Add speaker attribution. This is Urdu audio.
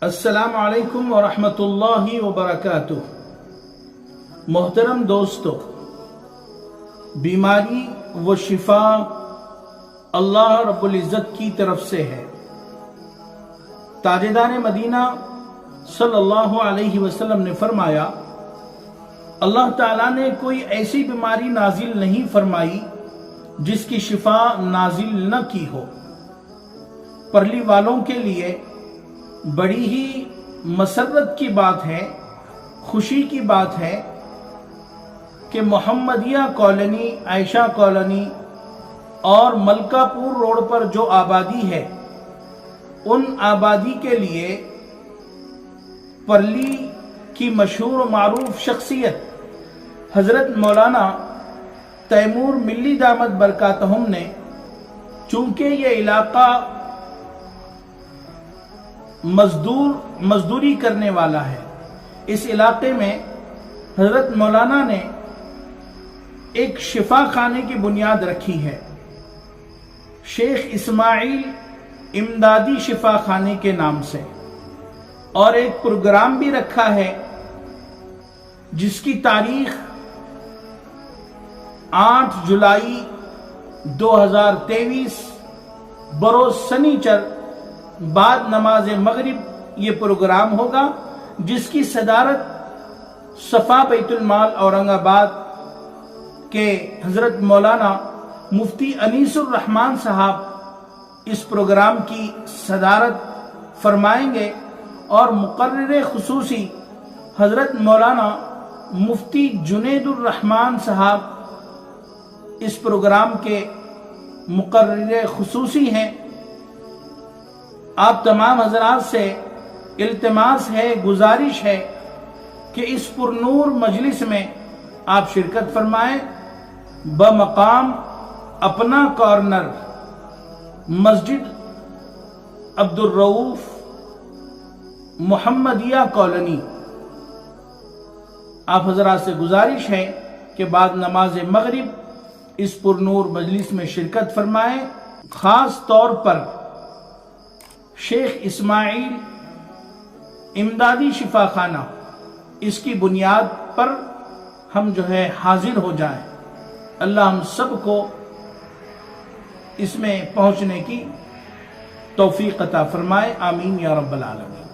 Speaker 1: السلام علیکم ورحمۃ اللہ وبرکاتہ۔ محترم دوستو، بیماری و شفا اللہ رب العزت کی طرف سے ہے۔ تاجدار مدینہ صلی اللہ علیہ وسلم نے فرمایا، اللہ تعالیٰ نے کوئی ایسی بیماری نازل نہیں فرمائی جس کی شفا نازل نہ کی ہو۔ پرلی والوں کے لیے بڑی ہی مسرت کی بات ہے، خوشی کی بات ہے کہ محمدیہ کالونی، عائشہ کالونی اور ملکہ پور روڈ پر جو آبادی ہے، ان آبادی کے لیے پرلی کی مشہور و معروف شخصیت حضرت مولانا تیمور ملی دامت برکاتہم نے، چونکہ یہ علاقہ مزدوری کرنے والا ہے، اس علاقے میں حضرت مولانا نے ایک شفا خانے کی بنیاد رکھی ہے، شیخ اسماعیل امدادی شفا خانے کے نام سے، اور ایک پروگرام بھی رکھا ہے جس کی تاریخ 8 جولائی 2023 بروز سنیچر بعد نماز مغرب یہ پروگرام ہوگا، جس کی صدارت صفا بیت المال اورنگ آباد کے حضرت مولانا مفتی انیس الرحمن صاحب اس پروگرام کی صدارت فرمائیں گے، اور مقرر خصوصی حضرت مولانا مفتی جنید الرحمن صاحب اس پروگرام کے مقرر خصوصی ہیں۔ آپ تمام حضرات سے التماس ہے، گزارش ہے کہ اس پرنور مجلس میں آپ شرکت فرمائیں، بمقام اپنا کارنر، مسجد عبدالرؤوف، محمدیہ کالونی۔ آپ حضرات سے گزارش ہے کہ بعد نماز مغرب اس پرنور مجلس میں شرکت فرمائیں، خاص طور پر شیخ اسماعیل امدادی شفا خانہ، اس کی بنیاد پر ہم حاضر ہو جائیں۔ اللہ ہم سب کو اس میں پہنچنے کی توفیق عطا فرمائے، آمین یا رب العالمین۔